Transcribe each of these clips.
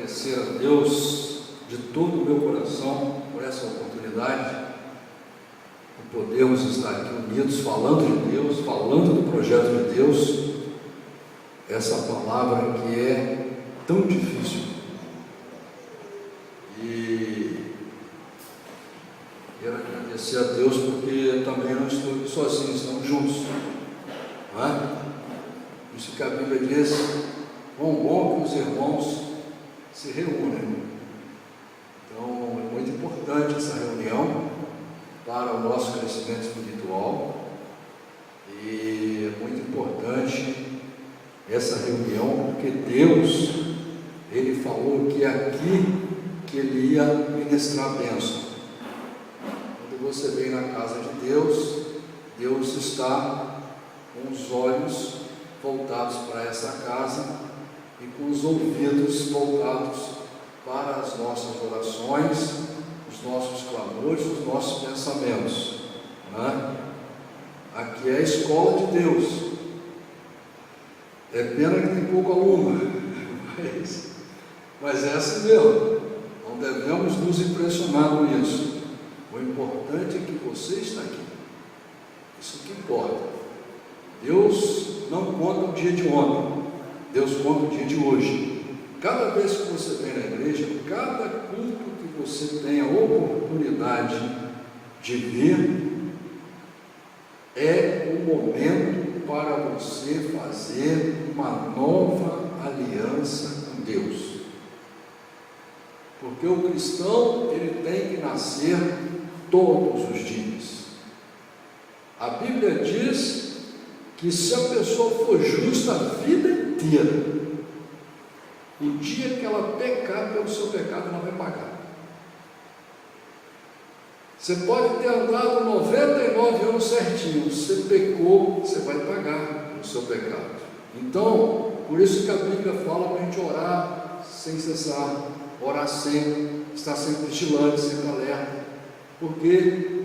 agradecer a Deus de todo o meu coração por essa oportunidade de podermos estar aqui unidos, falando de Deus, falando do projeto de Deus, essa palavra que é tão difícil. E quero agradecer a Deus porque também não estou aqui sozinho, estamos juntos, não é? Isso que a Bíblia diz, bom que os irmãos se reúnem. Então é muito importante essa reunião para o nosso crescimento espiritual, e é muito importante essa reunião porque Deus, Ele falou que é aqui que Ele ia ministrar a bênção. Quando você vem na casa de Deus, Deus está com os olhos voltados para essa casa e com os ouvidos voltados para as nossas orações, os nossos clamores, os nossos pensamentos, né? Aqui é a escola de Deus. É pena que tem pouco aluno, mas é assim mesmo. Não devemos nos impressionar com isso. O importante é que você está aqui. Isso que importa. Deus não conta o dia de ontem, Deus conta o dia de hoje. Cada vez que você vem na igreja, cada culto que você tem a oportunidade de vir, é o momento para você fazer uma nova aliança com Deus. Porque o cristão, ele tem que nascer todos os dias. A Bíblia diz que se a pessoa for justa a vida inteira, o dia que ela pecar pelo seu pecado, ela vai pagar. Você pode ter andado 99 anos certinho, você pecou, você vai pagar o seu pecado. Então, por isso que a Bíblia fala para a gente orar sem cessar, orar sempre, estar sempre vigilante, sempre alerta, porque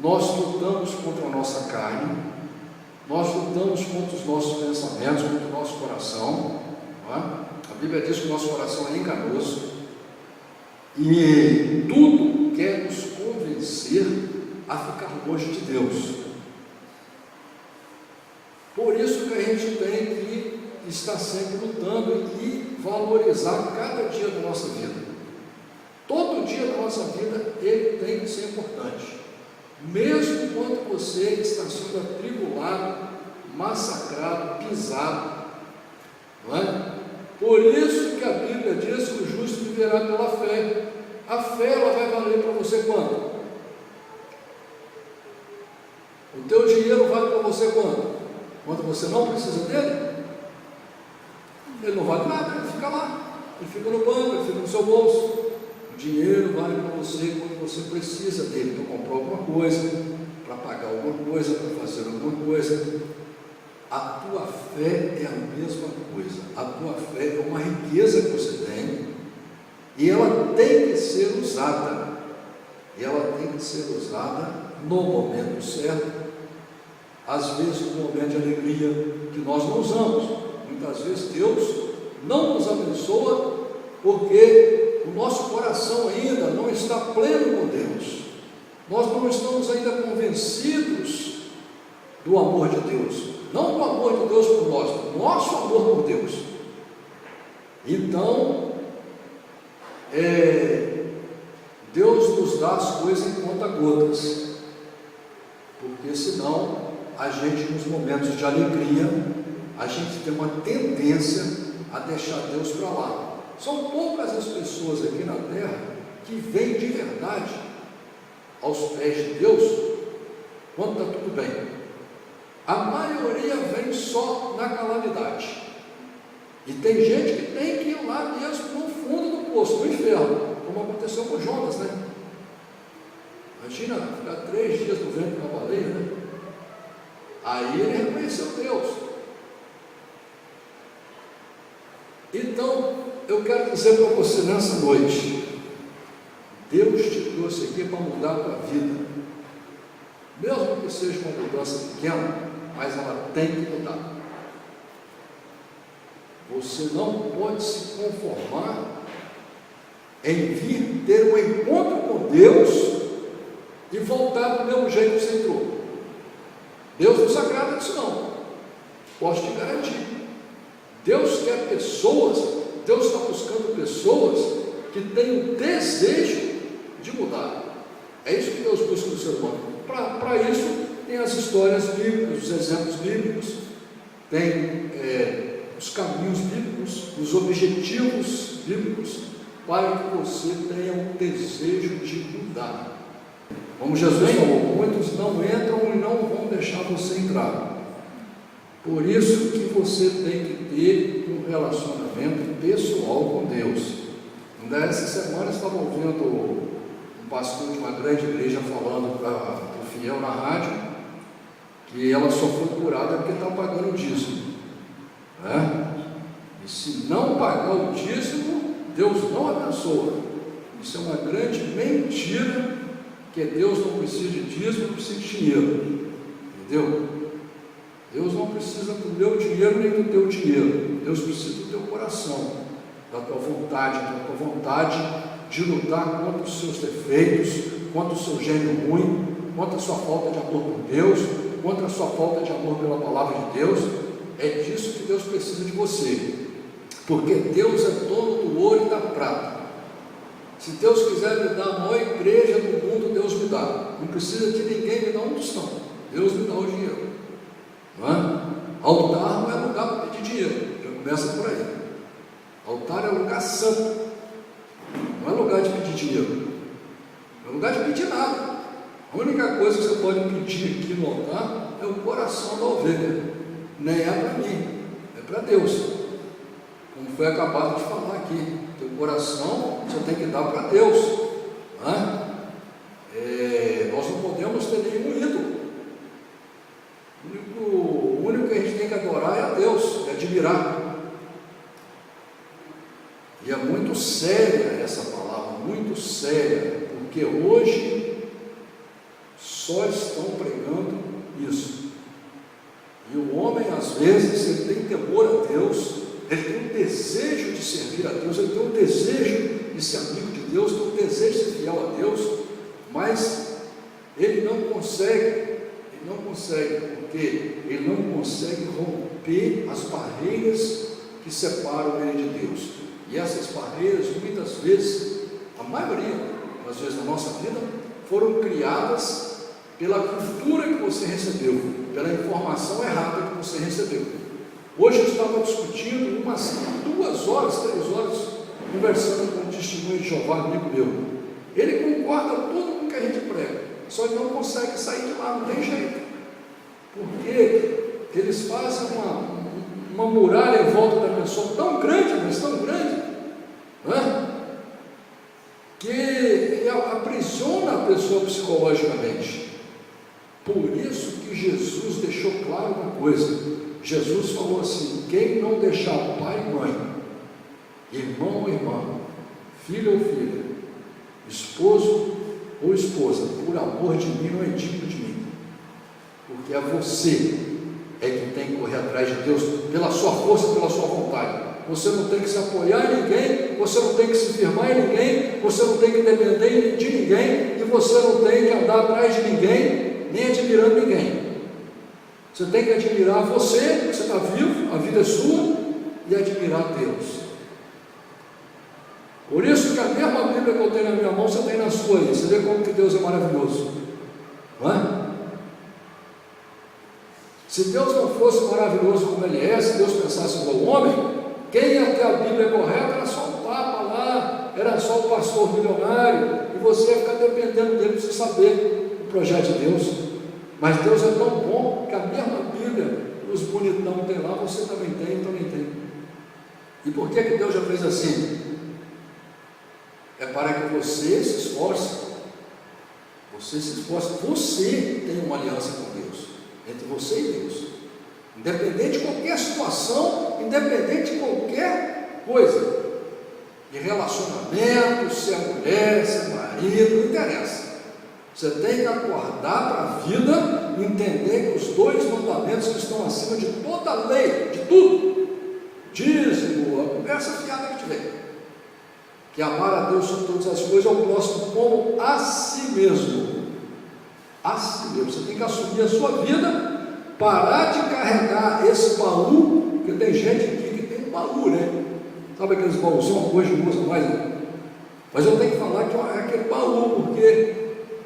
nós lutamos contra a nossa carne, nós lutamos contra os nossos pensamentos, contra o nosso coração, não é? A Bíblia diz que o nosso coração é enganoso e tudo quer nos convencer a ficar longe de Deus. Por isso que a gente tem que estar sempre lutando e valorizar cada dia da nossa vida. Todo dia da nossa vida ele tem que ser importante. Mesmo quando você está sendo atribulado, massacrado, pisado, não é? Por isso que a Bíblia diz que o justo viverá pela fé. A fé, ela vai valer para você quanto? O teu dinheiro vale para você quanto? Quando você não precisa dele? Ele não vale nada, ele fica lá, ele fica no banco, ele fica no seu bolso. O dinheiro vale para você quando você precisa dele, para comprar alguma coisa, para pagar alguma coisa, para fazer alguma coisa. A tua fé é a mesma coisa. A tua fé é uma riqueza que você tem e ela tem que ser usada. E ela tem que ser usada no momento certo. Às vezes no momento de alegria que nós não usamos. Muitas vezes Deus não nos abençoa porque o nosso coração ainda não está pleno com Deus. Nós não estamos ainda convencidos do amor de Deus. Não do amor de Deus por nós, do nosso amor por Deus. Então, Deus nos dá as coisas em conta-gotas, porque senão a gente, nos momentos de alegria, a gente tem uma tendência a deixar Deus para lá. São poucas as pessoas aqui na terra que vêm de verdade aos pés de Deus quando está tudo bem. A maioria vem só na calamidade. E tem gente que tem que ir lá mesmo no fundo do poço, no inferno, como aconteceu com Jonas, né? Imagina, ficar 3 dias no ventre da baleia, né? Aí ele reconheceu Deus. Então, eu quero dizer para você nessa noite, Deus te trouxe aqui para mudar a tua vida. Mesmo que seja uma mudança pequena, mas ela tem que mudar. Você não pode se conformar em vir ter um encontro com Deus e voltar do mesmo jeito que você entrou. Deus não se agrada disso não, posso te garantir. Deus quer pessoas, Deus está buscando pessoas que têm o desejo de mudar. É isso que Deus busca no ser humano. Para isso tem as histórias bíblicas, os exemplos bíblicos, tem os caminhos bíblicos, os objetivos bíblicos, para que você tenha um desejo de mudar. Como Jesus falou, muitos não entram e não vão deixar você entrar. Por isso que você tem que ter um relacionamento pessoal com Deus. Essa semana eu estava ouvindo um pastor de uma grande igreja falando para o fiel na rádio que ela só foi curada porque está pagando o dízimo, né? E se não pagar o dízimo, Deus não abençoa. Isso é uma grande mentira, que Deus não precisa de dízimo, não precisa de dinheiro, entendeu? Deus não precisa do meu dinheiro nem do teu dinheiro. Deus precisa do teu coração, da tua vontade de lutar contra os seus defeitos, contra o seu gênio ruim, contra a sua falta de amor por Deus, contra a sua falta de amor pela palavra de Deus. É disso que Deus precisa de você, porque Deus é dono do ouro e da prata. Se Deus quiser me dar a maior igreja do mundo, Deus me dá. Não precisa de ninguém me dar um tostão, Deus me dá o dinheiro, não é? Altar não é lugar para pedir dinheiro, já começa por aí. Altar é lugar santo, não é lugar de pedir dinheiro, não é lugar de pedir nada. A única coisa que você pode pedir aqui no altar é o coração da ovelha. Nem é para mim, é para Deus, como foi acabado de falar aqui. Teu coração você tem que dar para Deus, né? Nós não podemos ter nenhum ídolo. O único que a gente tem que adorar é a Deus, é admirar. E é muito séria essa palavra, muito séria, porque hoje só estão pregando isso. E o homem, às vezes, ele tem temor a Deus, ele tem um desejo de servir a Deus, ele tem um desejo de ser amigo de Deus, tem um desejo de ser fiel a Deus, mas ele não consegue, porque ele não consegue romper as barreiras que separam ele de Deus. E essas barreiras, muitas vezes, a maioria das vezes na nossa vida, foram criadas pela cultura que você recebeu, pela informação errada que você recebeu. Hoje eu estava discutindo umas 2 horas, 3 horas, conversando com um testemunho de Jeová, amigo meu. Ele concorda tudo com o que a gente prega, só que não consegue sair de lá, não tem jeito, porque eles fazem uma muralha em volta da pessoa tão grande, mas tão grande, né? Que aprisiona a pessoa psicologicamente. Por isso que Jesus deixou claro uma coisa. Jesus falou assim: quem não deixar pai e mãe, irmão ou irmã, filho ou filha, esposo ou esposa, por amor de mim, não é digno de mim. Porque é você que tem que correr atrás de Deus pela sua força, pela sua vontade. Você não tem que se apoiar em ninguém, você não tem que se firmar em ninguém, você não tem que depender de ninguém, e você não tem que andar atrás de ninguém, nem admirando ninguém. Você tem que admirar você, que você está vivo, a vida é sua, e admirar Deus. Por isso que a mesma Bíblia que eu tenho na minha mão, você tem na sua aí. Você vê como que Deus é maravilhoso, não é? Se Deus não fosse maravilhoso como Ele é, se Deus pensasse igual o homem, quem ia ter a Bíblia correta era só o Papa lá, era só o pastor milionário, e você ia ficar dependendo dele para você saber o projeto de Deus. Mas Deus é tão bom que a mesma Bíblia, os bonitão tem lá, você também tem, eu também tenho. E por que Deus já fez assim? É para que você se esforce. Você se esforce, você tem uma aliança com Deus, entre você e Deus. Independente de qualquer situação, independente de qualquer coisa, de relacionamento, se é mulher, se é marido, não interessa. Você tem que acordar para a vida, entender que os 2 mandamentos que estão acima de toda a lei, de tudo, dízimo, a conversa fiada que tiver, que amar a Deus sobre todas as coisas, ao próximo como a si mesmo. A si mesmo. Você tem que assumir a sua vida, parar de carregar esse baú, porque tem gente aqui que tem um baú, né? Sabe aqueles baúzão, hoje não usa mais, né? Mas eu tenho que falar que é aquele baú, porque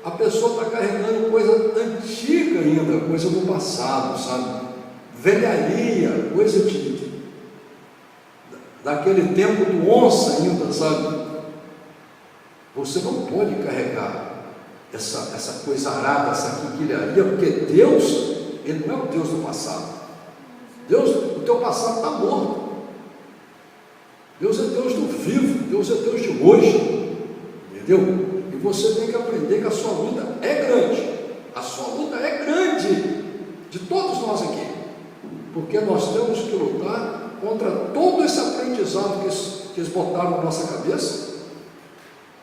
a pessoa está carregando coisa antiga ainda, coisa do passado, sabe? Velharia, coisa daquele tempo do onça ainda, sabe? Você não pode carregar essa coisa arada, essa quinquilharia, porque Deus, Ele não é o Deus do passado. Deus, o teu passado está morto. Deus é Deus do vivo, Deus é Deus de hoje, entendeu? E você tem que aprender que a sua luta é grande, a sua luta é grande, de todos nós aqui, porque nós temos que lutar contra todo esse aprendizado que eles botaram na nossa cabeça.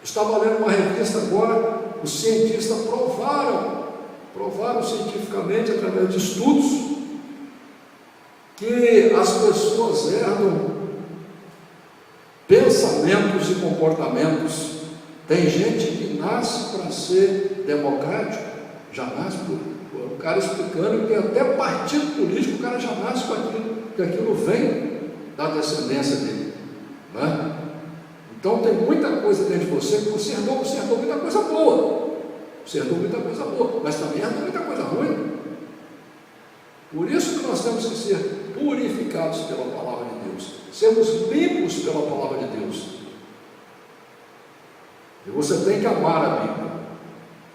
Estava lendo uma revista agora, os cientistas provaram cientificamente, através de estudos, que as pessoas herdam pensamentos e comportamentos. Tem gente que nasce para ser democrático, já nasce o cara explicando que até partido político o cara já nasce com aquilo, que aquilo vem da descendência dele, né? Então tem muita coisa dentro de você que você herdou muita coisa boa, mas também herdou muita coisa ruim. Por isso que nós temos que ser purificados pela palavra de Deus, sermos limpos pela palavra de Deus. E você tem que amar a Bíblia.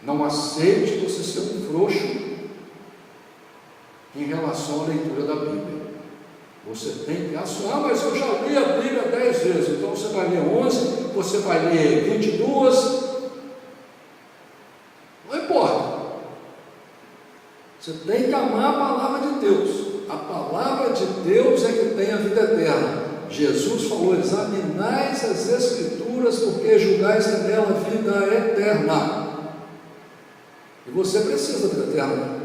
Não aceite você ser um frouxo em relação à leitura da Bíblia. Você tem que assumir, mas eu já li a Bíblia 10 vezes, então você vai ler 11, você vai ler 22, não importa. Você tem que amar a palavra de Deus. A palavra de Deus é que tem a vida eterna. Jesus falou: examinais as Escrituras, porque julgais nela a vida eterna. E você precisa da vida eterna,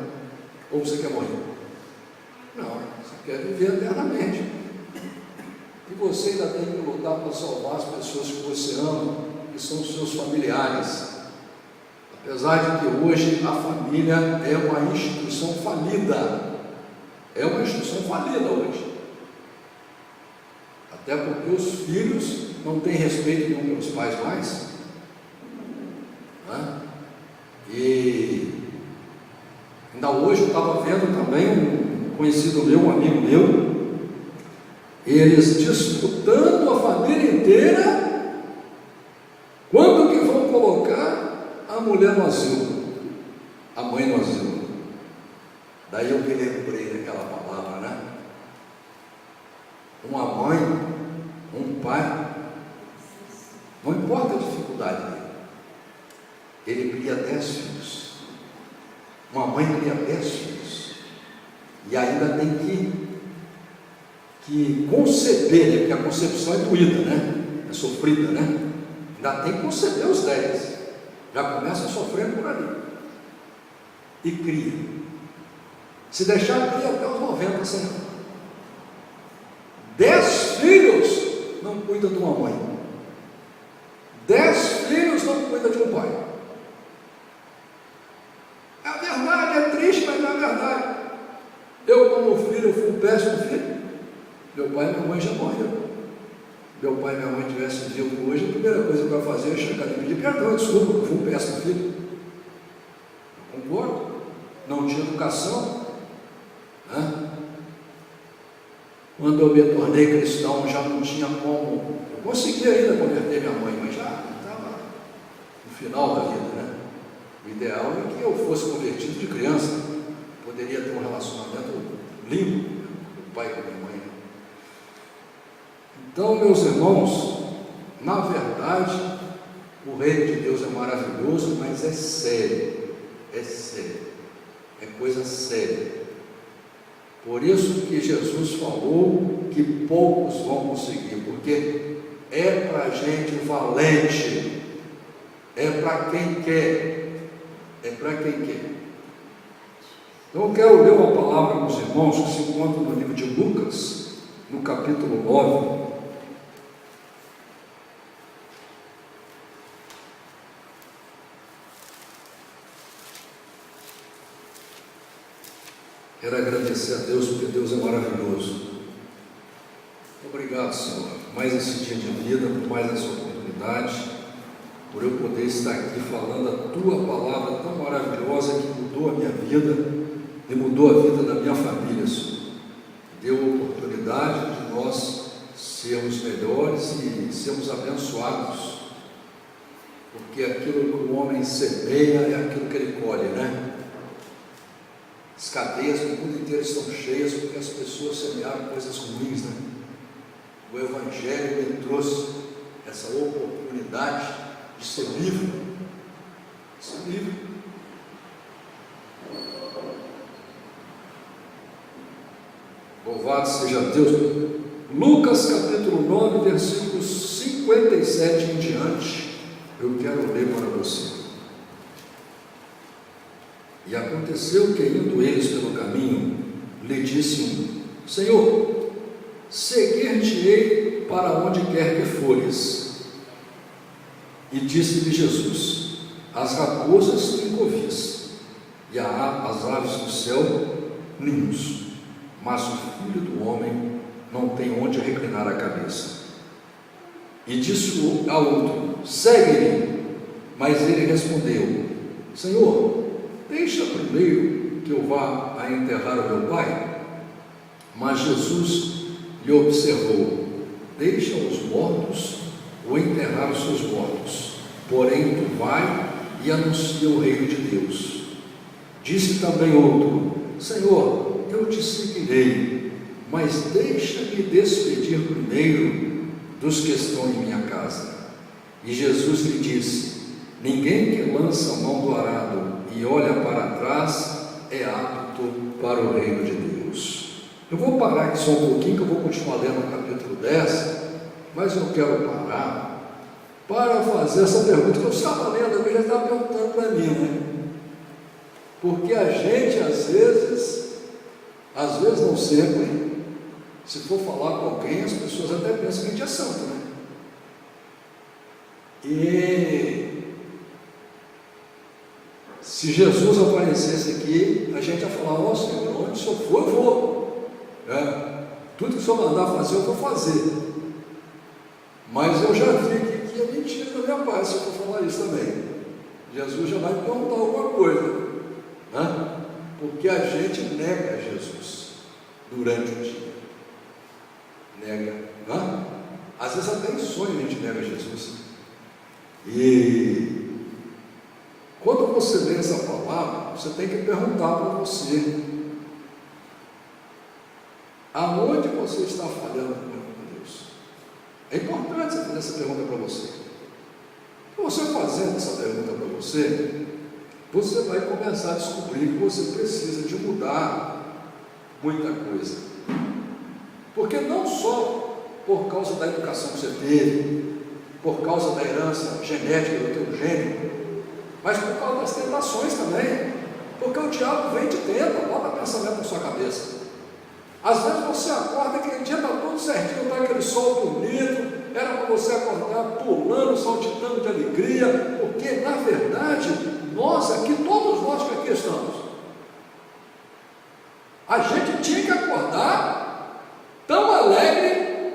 ou você quer morrer? Não, você quer viver eternamente. E você ainda tem que lutar para salvar as pessoas que você ama, que são os seus familiares. Apesar de que hoje a família é uma instituição falida. É uma instituição falida hoje. Até porque os filhos não têm respeito nenhum pelos pais mais, né? E ainda hoje eu estava vendo também um conhecido meu, um amigo meu, eles disputando a família inteira quando que vão colocar a mulher no asilo, a mãe no asilo. Daí eu me lembrei daquela palavra, né? Uma mãe, um pai, não importa a dificuldade dele, ele cria 10 filhos. Uma mãe cria 10 filhos e ainda tem que conceber, né? Porque a concepção é doída, né? É sofrida, né? Ainda tem que conceber os 10, já começa sofrendo por ali e cria. Se deixar, cria até os 90, assim. 10 filhos não cuidam de uma mãe, 10 filhos não cuidam de um pai. É a verdade, é triste, mas é a verdade. Eu, como filho, eu fui um péssimo filho. Meu pai e minha mãe já morreram. Meu pai e minha mãe tivessem vivo hoje, a primeira coisa que eu ia fazer é chegar e pedir perdão, desculpa, eu fui um péssimo filho. Eu concordo. Não tinha educação, né? Quando eu me tornei cristão, já não tinha como. Eu consegui ainda converter minha mãe, mas já estava no final da vida, né? O ideal é que eu fosse convertido de criança, poderia ter um relacionamento limpo com o pai e com a minha mãe. Então, meus irmãos, na verdade, o reino de Deus é maravilhoso, mas é sério, é coisa séria. Por isso que Jesus falou que poucos vão conseguir, porque é para gente valente, é para quem quer, Então eu quero ler uma palavra com os irmãos que se encontra no livro de Lucas, no capítulo 9. Quero agradecer a Deus, porque Deus é maravilhoso. Obrigado, Senhor, por mais esse dia de vida, por mais essa oportunidade, por eu poder estar aqui falando a Tua palavra tão maravilhosa que mudou a minha vida e mudou a vida da minha família, Senhor. Deu a oportunidade de nós sermos melhores e sermos abençoados, porque aquilo que o homem semeia é aquilo que ele colhe, né? As cadeias do mundo inteiro estão cheias porque as pessoas semearam coisas ruins, né? O Evangelho me trouxe essa oportunidade de ser livre. Ser livre. Louvado seja Deus. Lucas capítulo 9, versículos 57 em diante, eu quero ler para você. E aconteceu que, indo eles pelo caminho, lhe disse um: Senhor, seguir-te-ei para onde quer que fores. E disse-lhe Jesus: as raposas têm covis, e as aves do céu ninhos, mas o Filho do Homem não tem onde reclinar a cabeça. E disse ao outro: segue-me. Mas ele respondeu: Senhor, deixa primeiro que eu vá a enterrar o meu pai. Mas Jesus lhe observou: deixa os mortos ou enterrar os seus mortos, porém tu vai e anuncia o reino de Deus. Disse também outro: Senhor, eu te seguirei, mas deixa-me despedir primeiro dos que estão em minha casa. E Jesus lhe disse: ninguém que lança a mão do arado e olha para trás é apto para o reino de Deus. Eu vou parar aqui só um pouquinho, que eu vou continuar lendo o capítulo 10, mas eu quero parar para fazer essa pergunta que eu estava lendo, eu já estava perguntando para mim, né? Porque a gente, às vezes não sempre, se for falar com alguém, as pessoas até pensam que a gente é santo, né? E se Jesus aparecesse aqui, a gente ia falar: ó Senhor, onde o Senhor for, eu vou. Tudo que o Senhor mandar fazer, eu vou fazer. Mas eu já vi aqui que é mentira da minha parte se eu for falar isso também. Jesus já vai me perguntar alguma coisa, né? Porque a gente nega Jesus durante o dia. Nega, né? Às vezes até em sonho a gente nega Jesus. E quando você lê essa palavra, você tem que perguntar para você: aonde você está falhando com Deus? É importante você fazer essa pergunta para você. Você fazendo essa pergunta para você, você vai começar a descobrir que você precisa de mudar muita coisa. Porque não só por causa da educação que você teve, por causa da herança genética do teu gênio, mas por causa das tentações também. Porque o diabo vem e te tenta, bota pensamento na sua cabeça. Às vezes você acorda, aquele dia está tudo certinho, está aquele sol bonito, era para você acordar pulando, saltitando de alegria, porque na verdade, nós aqui, todos nós que aqui estamos, a gente tinha que acordar tão alegre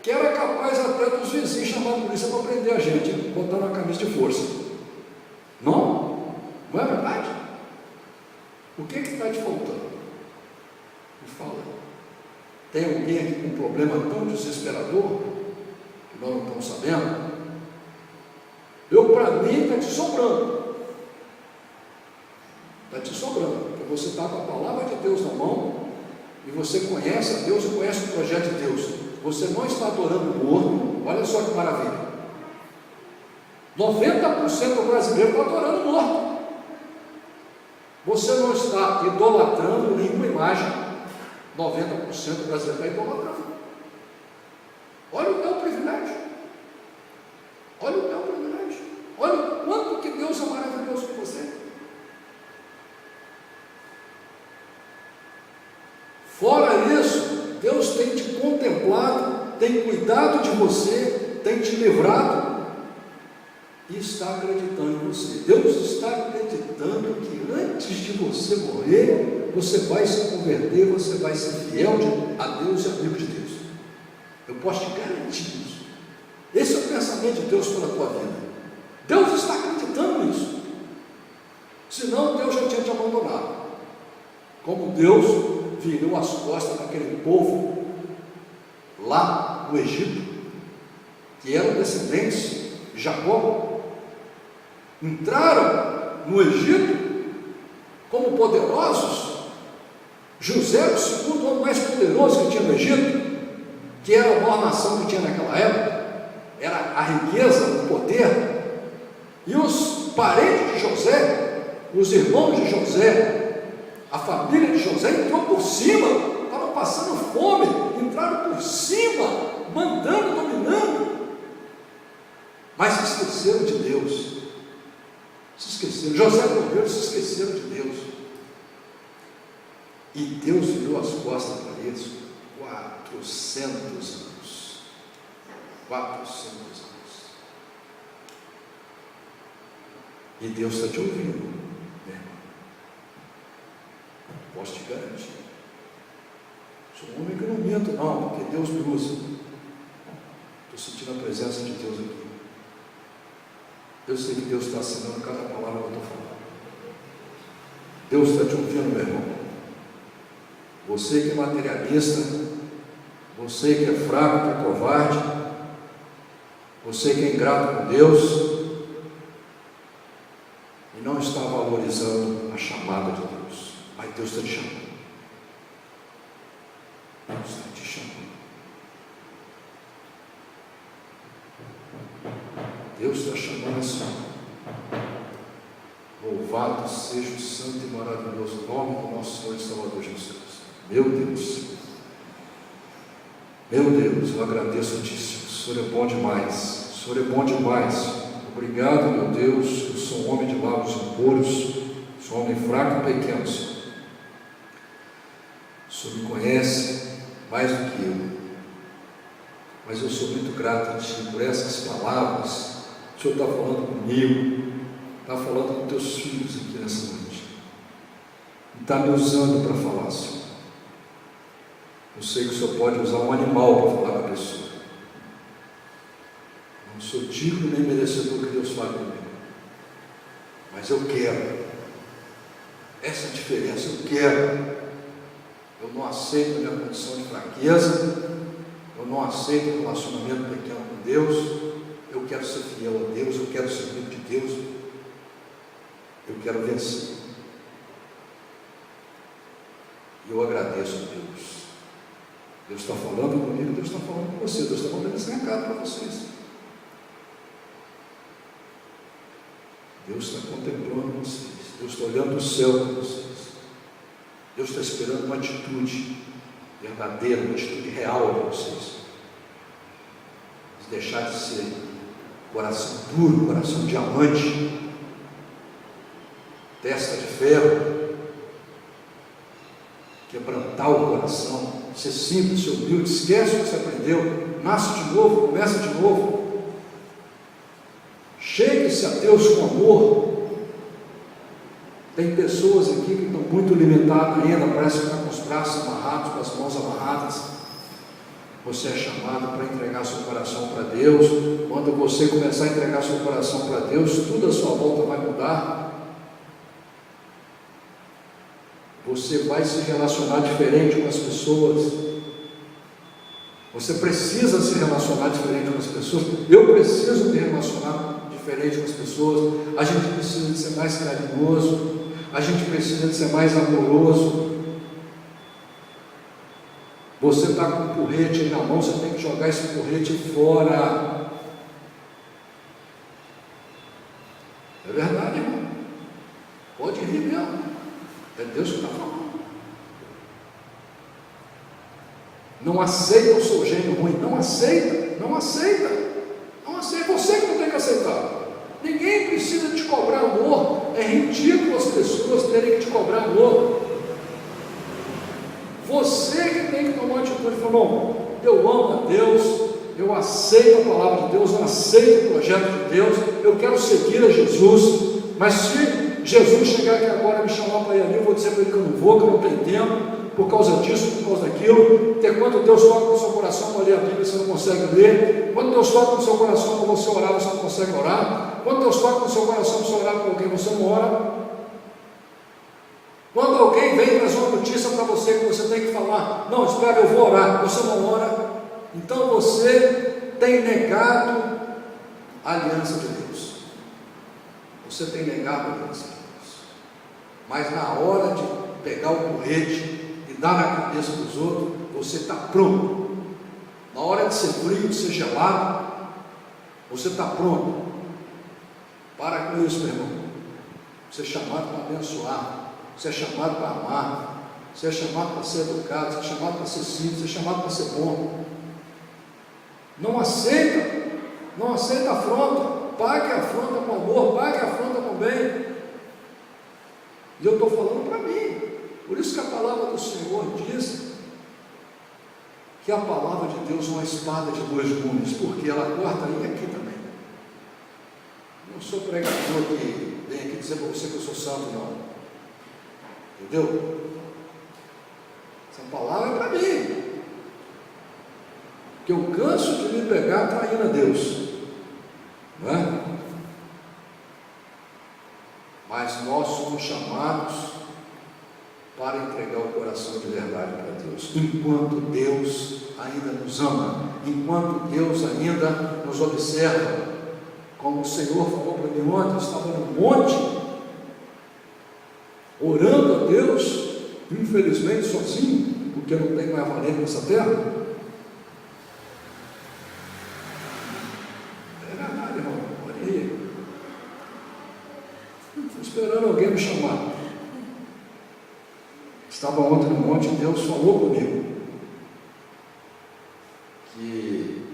que era capaz até dos vizinhos chamar a polícia para prender a gente, botando a camisa de força. Não? Não é verdade? O que está te faltando? Me fala. Tem alguém aqui com um problema tão desesperador que nós não estamos sabendo? Para mim, está te sobrando. Está te sobrando, porque você está com a palavra de Deus na mão e você conhece a Deus e conhece o projeto de Deus. Você não está adorando o morto. Olha só que maravilha. 90% do brasileiro está adorando o morto. Você não está idolatrando nenhuma imagem. 90% do brasileiro está idolatrando. Olha o teu privilégio. Olha o teu privilégio. Olha o quanto que Deus é maravilhoso com você. Fora isso, Deus tem te contemplado, tem cuidado de você, tem te livrado e está acreditando em você. Deus está acreditando que antes de você morrer, você vai se converter, você vai ser fiel a Deus e amigo de Deus. Eu posso te garantir isso. Esse é o pensamento de Deus para a tua vida. Deus está acreditando nisso. Senão Deus já tinha te abandonado. Como Deus virou as costas daquele povo lá no Egito, que eram descendentes de Jacó, entraram no Egito como poderosos. José era o segundo homem mais poderoso que tinha no Egito, que era a maior nação que tinha naquela época, era a riqueza, o poder, e os parentes de José, os irmãos de José, a família de José entrou por cima, estavam passando fome, entraram por cima, mandando, dominando, mas se esqueceram de Deus, se esqueceram. José morreu e se esqueceram de Deus, e Deus virou as costas para eles. 400 anos. 400 anos. E Deus está te ouvindo, meu irmão. Posso te garantir. Sou um homem que não minto, não, porque Deus me usa. Estou sentindo a presença de Deus aqui. Eu sei que Deus está assinando cada palavra que eu estou falando. Deus está te ouvindo, meu irmão. Você que é materialista, você que é fraco, que é covarde, você que é ingrato com Deus e não está valorizando a chamada de Deus. Mas Deus está te chamando. Deus está te chamando. Deus está chamando assim. Louvado seja o santo e maravilhoso nome do nosso Senhor e Salvador Jesus. Meu Deus, eu agradeço a Ti, Senhor. O Senhor é bom demais, o Senhor é bom demais. Obrigado, meu Deus. Eu sou um homem de lábios impuros, sou um homem fraco e pequeno, Senhor. O Senhor me conhece mais do que eu, mas eu sou muito grato a Ti por essas palavras. O Senhor está falando comigo, está falando com Teus filhos aqui nessa noite, e está me usando para falar, Senhor. Eu sei que o Senhor pode usar um animal para falar com a pessoa. Não sou digno nem merecedor que Deus fale comigo, mas eu quero. Essa é a diferença, eu quero. Eu não aceito a minha condição de fraqueza, eu não aceito um relacionamento pequeno com Deus. Eu quero ser fiel a Deus, eu quero ser amigo de Deus, eu quero vencer. E eu agradeço a Deus. Deus está falando comigo, Deus está falando com você, Deus está mandando esse recado para vocês. Deus está contemplando vocês, Deus está olhando o céu para vocês, Deus está esperando uma atitude verdadeira, uma atitude real de vocês. Deixar de ser coração duro, coração diamante, testa de ferro, quebrantar o coração, ser simples, ser humilde, esquece o que você aprendeu, nasce de novo, começa de novo, chegue-se a Deus com amor. Tem pessoas aqui que estão muito limitadas ainda, parece que estão com os braços amarrados, com as mãos amarradas. Você é chamado para entregar seu coração para Deus. Quando você começar a entregar seu coração para Deus, tudo à sua volta vai mudar. Você vai se relacionar diferente com as pessoas. Você precisa se relacionar diferente com as pessoas. Eu preciso me relacionar diferente com as pessoas. A gente precisa de ser mais carinhoso. A gente precisa de ser mais amoroso. Você está com um porrete aí na mão, você tem que jogar esse porrete fora. É verdade, irmão. Pode rir mesmo. É Deus que está falando. Não aceita o seu gênio ruim. Não aceita. Não aceita. Não aceita. Você que não tem que aceitar. Ninguém precisa te cobrar amor. É ridículo as pessoas terem que te cobrar amor. Você que tem que tomar uma atitude e falar: bom, eu amo a Deus, eu aceito a palavra de Deus, eu aceito o projeto de Deus, eu quero seguir a Jesus, mas se Jesus chegar aqui agora e me chamar para ir ali, eu vou dizer para ele que eu não vou, que eu não tenho tempo, por causa disso, por causa daquilo. Até quando Deus toca no seu coração para ler a Bíblia, você não consegue ler. Quando Deus toca no seu coração para você orar, você não consegue orar. Quando Deus toca no seu coração para você orar por alguém, você não ora. Quando alguém vem e traz uma notícia para você que você tem que falar, não, espera, eu vou orar, você não ora, então você tem negado a aliança de Deus. Você tem negado a aliança de Deus. Mas na hora de pegar o porrete e dar na cabeça dos outros, você está pronto. Na hora de ser frio, de ser gelado, você está pronto. Para com isso, meu irmão. Você é chamado para abençoar. Você é chamado para amar, você é chamado para ser educado, você é chamado para ser simples, você é chamado para ser bom. Não aceita a afronta, pague a afronta com amor, pague a afronta com bem. E eu estou falando para mim, por isso que a palavra do Senhor diz que a palavra de Deus é uma espada de dois gumes, porque ela corta aí e aqui também. Não sou pregador que vem aqui dizer para você que eu sou santo, não. Entendeu? Essa palavra é para mim, que eu canso de me pegar traindo a Deus, não é? Mas nós somos chamados para entregar o coração de verdade para Deus, enquanto Deus ainda nos ama, enquanto Deus ainda nos observa, como o Senhor falou para mim ontem. Eu estava no monte orando a Deus, infelizmente sozinho, porque não tem mais valente nessa terra. É verdade, irmão, olha aí. Estou esperando alguém me chamar. Estava ontem no monte e Deus falou comigo que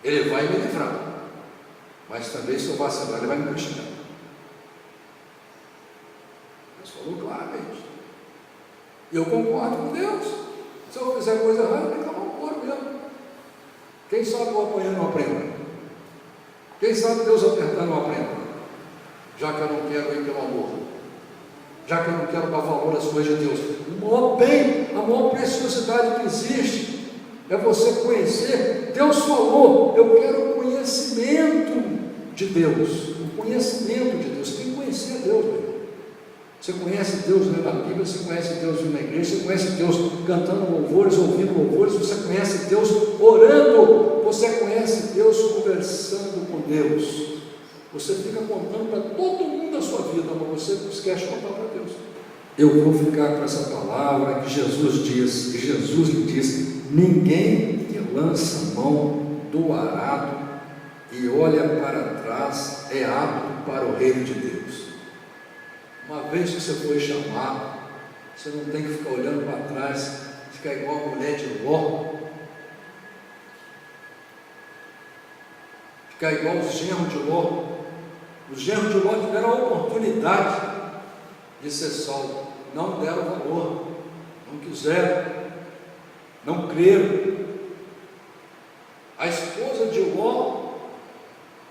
Ele vai me livrar, mas também se eu vacilar, Ele vai me castigar. Falou claramente. E eu concordo com Deus. Se eu fizer coisa errada, eu tenho que tomar um couro mesmo. Quem sabe eu apanhar não aprenda? Quem sabe Deus apertar não aprenda? Já que eu não quero ir pelo amor, já que eu não quero dar valor às coisas de Deus. O maior bem, a maior preciosidade que existe é você conhecer. Deus falou, eu quero o conhecimento de Deus. O conhecimento de Deus. Tem que conhecer Deus, meu irmão. Você conhece Deus lendo a Bíblia, você conhece Deus vindo na igreja, você conhece Deus cantando louvores, ouvindo louvores, você conhece Deus orando, você conhece Deus conversando com Deus. Você fica contando para todo mundo a sua vida, mas você não esquece de contar para Deus. Eu vou ficar com essa palavra que Jesus diz, que Jesus lhe diz: ninguém que lança mão do arado e olha para trás é apto para o reino de Deus. Uma vez que você foi chamado, você não tem que ficar olhando para trás, ficar igual a mulher de Ló, ficar igual os genros de Ló. Os genros de Ló tiveram a oportunidade de ser salvos, não deram valor, não quiseram, não creram. A esposa de Ló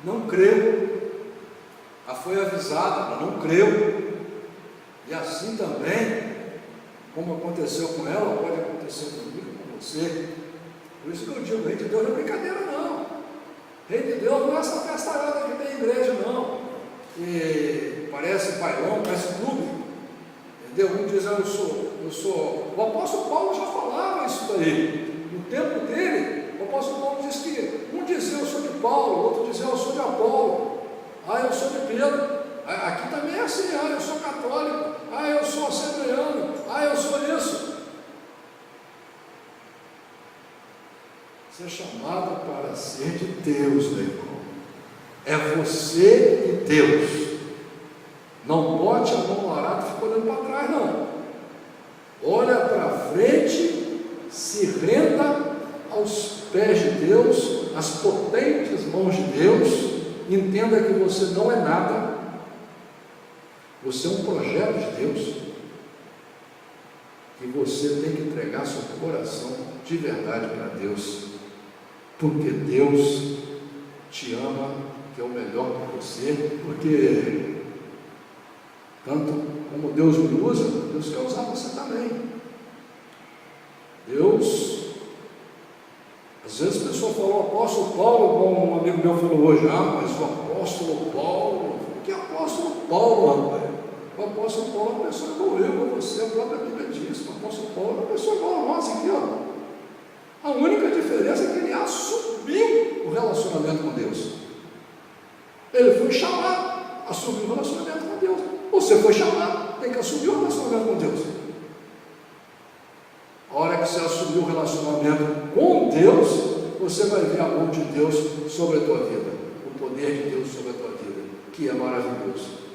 não creu, ela foi avisada, ela não creu. E assim também, como aconteceu com ela, pode acontecer comigo, com você. Por isso que eu digo, o rei de Deus não é brincadeira, não. Rei de Deus não é essa festarada que tem igreja, não. E parece bailão, parece clube. Entendeu? Um diz, eu sou. O apóstolo Paulo já falava isso daí. No tempo dele, o apóstolo Paulo diz que um dizia eu sou de Paulo, outro dizia eu sou de Apolo. Eu sou de Pedro. Aqui também é assim, eu sou católico, eu sou assembleano, eu sou isso. Você é chamado para ser de Deus, meu irmão. É você e Deus. Não bote a mão no arado e fica olhando para trás, não. Olha para frente, se renda aos pés de Deus, às potentes mãos de Deus. Entenda que você não é nada. Você é um projeto de Deus, e você tem que entregar seu coração de verdade para Deus, porque Deus te ama, que é o melhor para você, porque Tanto como Deus me usa, Deus quer usar você também. Deus, às vezes a pessoa falou, o apóstolo Paulo, como um amigo meu falou hoje, mas o apóstolo Paulo, que apóstolo Paulo, rapaz? O apóstolo Paulo é uma pessoa igual eu, igual você, a própria Bíblia diz, o apóstolo Paulo é uma pessoa igual a nós aqui, ó. A única diferença é que ele assumiu o relacionamento com Deus. Ele foi chamado a assumir o relacionamento com Deus. Você foi chamado, tem que assumir o relacionamento com Deus. A hora que você assumir o relacionamento com Deus, você vai ver a mão de Deus sobre a tua vida, o poder de Deus sobre a tua vida, que é maravilhoso.